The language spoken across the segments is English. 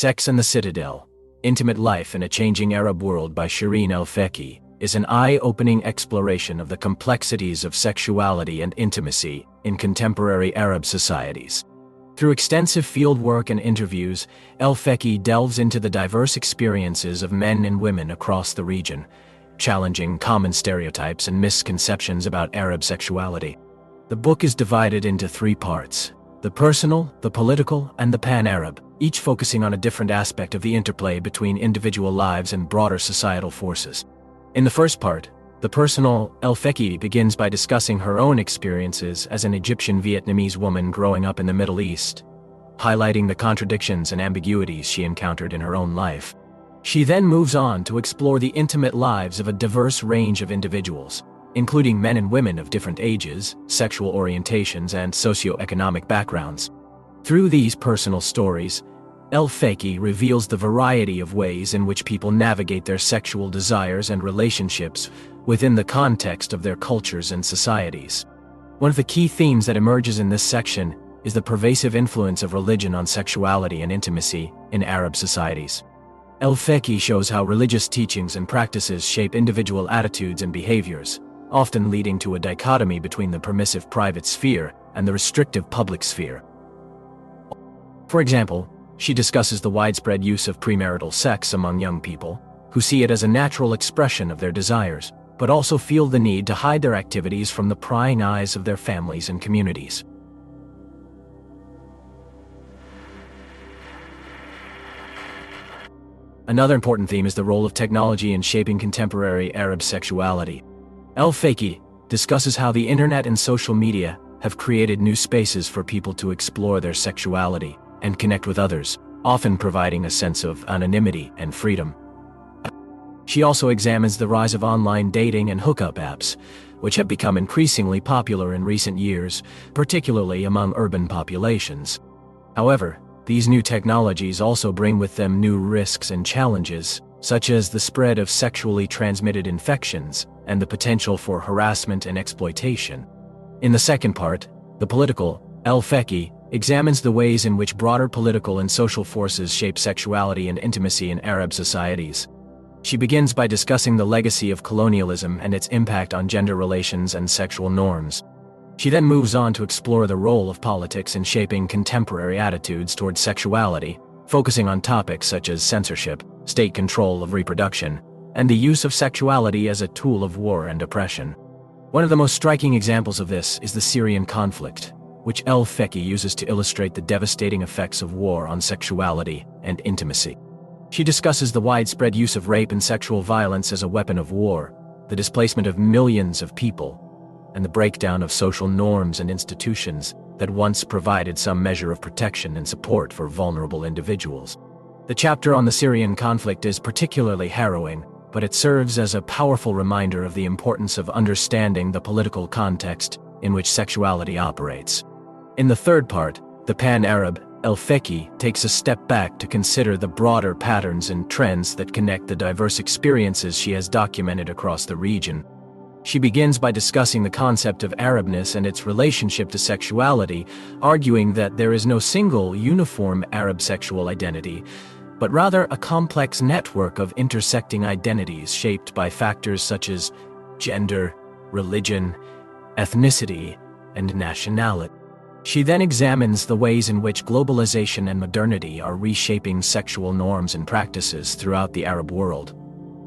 Sex and the Citadel, Intimate Life in a Changing Arab World by Shereen El Feki is an eye-opening exploration of the complexities of sexuality and intimacy in contemporary Arab societies. Through extensive fieldwork and interviews, El Feki delves into the diverse experiences of men and women across the region, challenging common stereotypes and misconceptions about Arab sexuality. The book is divided into 3 parts: the personal, the political, and the pan-Arab, each focusing on a different aspect of the interplay between individual lives and broader societal forces. In the first part, the personal, El Feki begins by discussing her own experiences as an Egyptian Vietnamese woman growing up in the Middle East, highlighting the contradictions and ambiguities she encountered in her own life. She then moves on to explore the intimate lives of a diverse range of individuals, including men and women of different ages, sexual orientations, and socioeconomic backgrounds. Through these personal stories, El Feki reveals the variety of ways in which people navigate their sexual desires and relationships within the context of their cultures and societies. One of the key themes that emerges in this section is the pervasive influence of religion on sexuality and intimacy in Arab societies. El Feki shows how religious teachings and practices shape individual attitudes and behaviors, often leading to a dichotomy between the permissive private sphere and the restrictive public sphere. For example, she discusses the widespread use of premarital sex among young people, who see it as a natural expression of their desires, but also feel the need to hide their activities from the prying eyes of their families and communities. Another important theme is the role of technology in shaping contemporary Arab sexuality. El Feki discusses how the internet and social media have created new spaces for people to explore their sexuality and connect with others, often providing a sense of anonymity and freedom. She also examines the rise of online dating and hookup apps, which have become increasingly popular in recent years, particularly among urban populations. However, these new technologies also bring with them new risks and challenges, such as the spread of sexually transmitted infections and the potential for harassment and exploitation. In the second part, the political, El Feki examines the ways in which broader political and social forces shape sexuality and intimacy in Arab societies. She begins by discussing the legacy of colonialism and its impact on gender relations and sexual norms. She then moves on to explore the role of politics in shaping contemporary attitudes towards sexuality, focusing on topics such as censorship, state control of reproduction, and the use of sexuality as a tool of war and oppression. One of the most striking examples of this is the Syrian conflict, which El Feki uses to illustrate the devastating effects of war on sexuality and intimacy. She discusses the widespread use of rape and sexual violence as a weapon of war, the displacement of millions of people, and the breakdown of social norms and institutions that once provided some measure of protection and support for vulnerable individuals. The chapter on the Syrian conflict is particularly harrowing, but it serves as a powerful reminder of the importance of understanding the political context in which sexuality operates. In the third part, the pan-Arab, El Feki takes a step back to consider the broader patterns and trends that connect the diverse experiences she has documented across the region. She begins by discussing the concept of Arabness and its relationship to sexuality, arguing that there is no single, uniform Arab sexual identity, but rather a complex network of intersecting identities shaped by factors such as gender, religion, ethnicity, and nationality. She then examines the ways in which globalization and modernity are reshaping sexual norms and practices throughout the Arab world,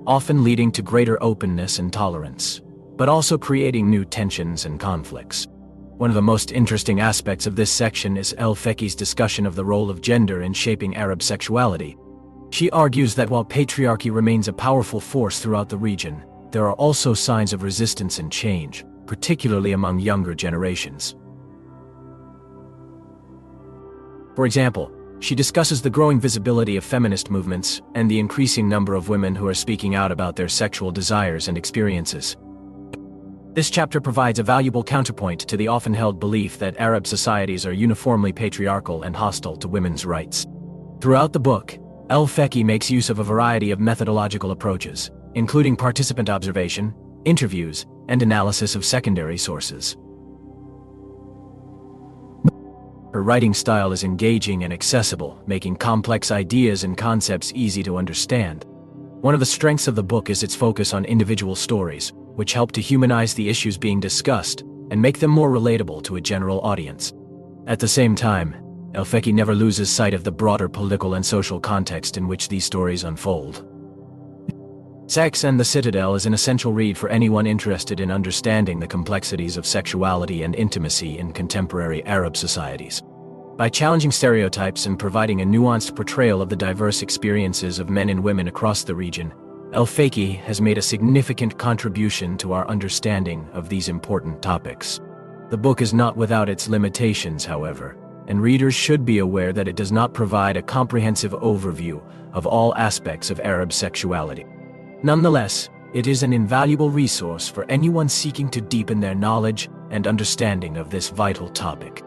often leading to greater openness and tolerance, but also creating new tensions and conflicts. One of the most interesting aspects of this section is El Feki's discussion of the role of gender in shaping Arab sexuality. She argues that while patriarchy remains a powerful force throughout the region, there are also signs of resistance and change, particularly among younger generations. For example, she discusses the growing visibility of feminist movements and the increasing number of women who are speaking out about their sexual desires and experiences. This chapter provides a valuable counterpoint to the often held belief that Arab societies are uniformly patriarchal and hostile to women's rights. Throughout the book, El Feki makes use of a variety of methodological approaches, including participant observation, interviews, and analysis of secondary sources. Her writing style is engaging and accessible, making complex ideas and concepts easy to understand. One of the strengths of the book is its focus on individual stories, which help to humanize the issues being discussed and make them more relatable to a general audience. At the same time, El Feki never loses sight of the broader political and social context in which these stories unfold. Sex and the Citadel is an essential read for anyone interested in understanding the complexities of sexuality and intimacy in contemporary Arab societies. By challenging stereotypes and providing a nuanced portrayal of the diverse experiences of men and women across the region, El Feki has made a significant contribution to our understanding of these important topics. The book is not without its limitations, however, and readers should be aware that it does not provide a comprehensive overview of all aspects of Arab sexuality. Nonetheless, it is an invaluable resource for anyone seeking to deepen their knowledge and understanding of this vital topic.